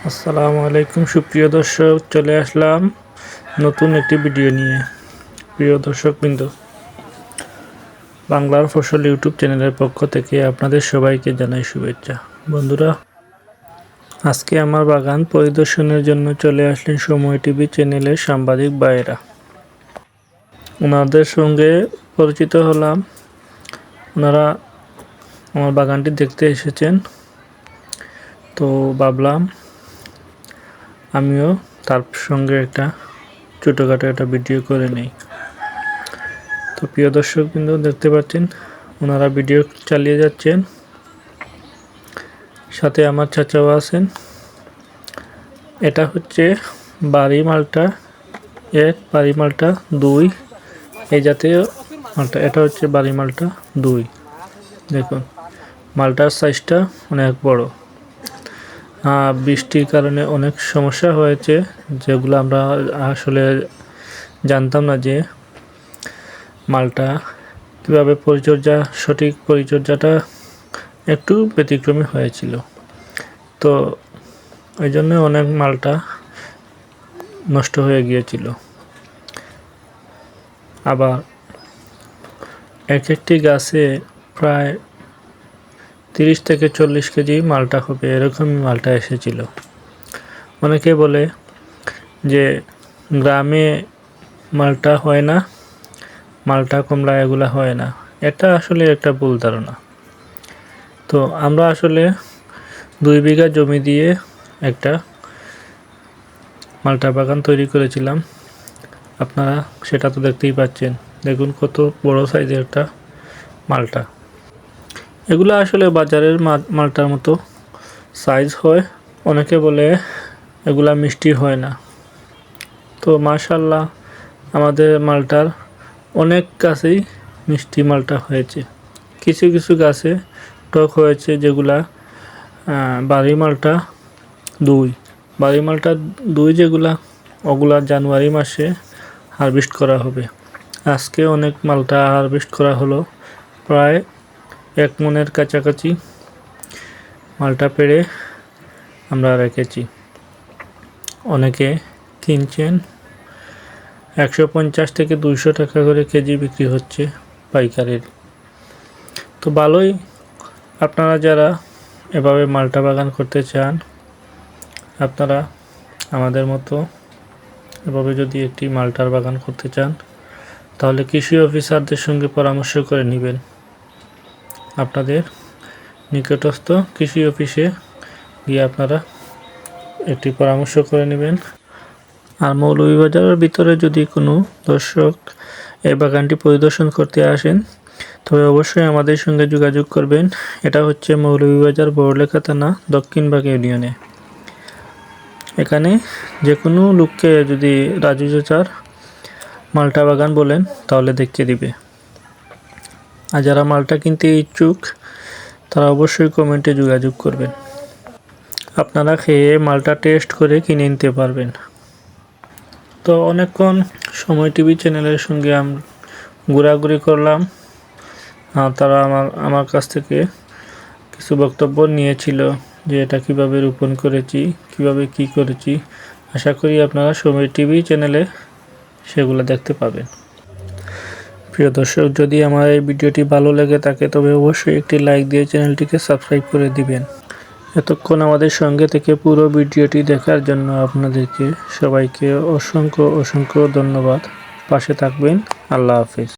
আসসালামু আলাইকুম সুপ্রিয় দর্শক, চলে আসলাম নতুন একটি ভিডিও নিয়ে। প্রিয় দর্শকবৃন্দ, বাংলার ফসল ইউটিউব চ্যানেলের পক্ষ থেকে আপনাদের সবাইকে জানাই শুভেচ্ছা। বন্ধুরা, আজকে আমার বাগান পরিদর্শনের জন্য চলে আসলেন সময় টিভি চ্যানেলের সাংবাদিক ভাইয়েরা। ওনাদের সঙ্গে পরিচিত হলাম। ওনারা আমার বাগানটি দেখতে এসেছেন, তো ভাবলাম আমিও তার সঙ্গে একটা ছোটোখাটো একটা ভিডিও করে নেই। তো প্রিয় দর্শক বিন্দু, দেখতে পাচ্ছেন ওনারা ভিডিও চালিয়ে যাচ্ছেন, সাথে আমার চাচাও আছেন। এটা হচ্ছে বাড়ি মালটা 1, বাড়ি মালটা 2, এই জাতীয় মালটা। এটা হচ্ছে বাড়ি মালটা 2। দেখুন মালটার সাইজটা অনেক বড়। বৃষ্টির কারণে অনেক সমস্যা হয়েছে, যেগুলো আমরা আসলে জানতাম না যে মালটা কীভাবে সঠিক পরিচর্যাটা একটু ব্যতিক্রমী হয়েছিল। তো ওই জন্য অনেক মালটা নষ্ট হয়ে গিয়েছিল। আবার একটি গাছে প্রায় 30 থেকে 40 কেজি মালটা হবে, এরকমই মালটা এসেছিল। অনেকে বলে যে গ্রামে মালটা হয় না, মালটা কমলা এগুলা হয় না। এটা আসলে একটা ভুল ধারণা। তো আমরা আসলে 2 বিঘা জমি দিয়ে একটা মালটা বাগান তৈরি করেছিলাম। আপনারা সেটা তো দেখতেই পাচ্ছেন। দেখুন কত বড় সাইজের একটা মালটা। এগুলো আসলে বাজারের মালটার মতো সাইজ হয়। অনেকে বলে এগুলা মিষ্টি হয় না। তো মাশাআল্লাহ, আমাদের মালটার অনেক গাছেই মিষ্টি মালটা হয়েছে। কিছু কিছু গাছে টক হয়েছে, যেগুলা বাড়ি মালটা 2। বাড়ি মালটা 2 যেগুলা, ওগুলা জানুয়ারি মাসে হারভেস্ট করা হবে। আজকে অনেক মালটা হারভেস্ট করা হলো, প্রায় 1 মনের কাছাকাছি মালটা পেড়ে আমরা রেখেছি। অনেকে কিনছেন, 150 থেকে 200 টাকা করে কেজি বিক্রি হচ্ছে পাইকারির। তো ভালোই, আপনারা যারা এভাবে মালটা বাগান করতে চান, আপনারা আমাদের মতো এভাবে যদি একটি মালটার বাগান করতে চান, তাহলে কৃষি অফিসারদের সঙ্গে পরামর্শ করে নেবেন। আপনাদের নিকটস্থ কৃষি অফিসে গিয়ে আপনারা একটি পরামর্শ করে নেবেন। আর মৌলভীবাজারের ভিতরে যদি কোনো দর্শক এই বাগানটি পরিদর্শন করতে আসেন, তবে অবশ্যই আমাদের সঙ্গে যোগাযোগ করবেন। এটা হচ্ছে মৌলভীবাজার বড়লেখা থানা, দক্ষিণবাগ ইউনিয়নে। এখানে যে কোনো লোককে যদি রাজু চাচার মালটা বাগান বলেন, তাহলে দেখিয়ে দিবে। আর যারা মালটা কিনতে ইচ্ছুক, তারা অবশ্যই কমেন্টে যোগাযোগ করবেন। আপনারা খেয়ে মালটা টেস্ট করে কিনে নিতে পারবেন। তো অনেকক্ষণ সময় টিভি চ্যানেলের সঙ্গে আমি ঘোরাঘুরি করলাম। তারা আমার কাছ থেকে কিছু বক্তব্য নিয়েছিল, যে এটা কিভাবে রোপণ করেছি, কিভাবে কি করেছি। আশা করি আপনারা সময় টিভি চ্যানেলে সেগুলো দেখতে পাবেন। প্রিয় দর্শক, যদি আমার এই ভিডিওটি ভালো লেগে থাকে, তবে অবশ্যই একটি লাইক দিয়ে চ্যানেলটিকে সাবস্ক্রাইব করে দিবেন। এতক্ষণ আমাদের সঙ্গে থেকে পুরো ভিডিওটি দেখার জন্য আপনাদেরকে সবাইকে অসংখ্য ধন্যবাদ। পাশে থাকবেন। আল্লাহ হাফেজ।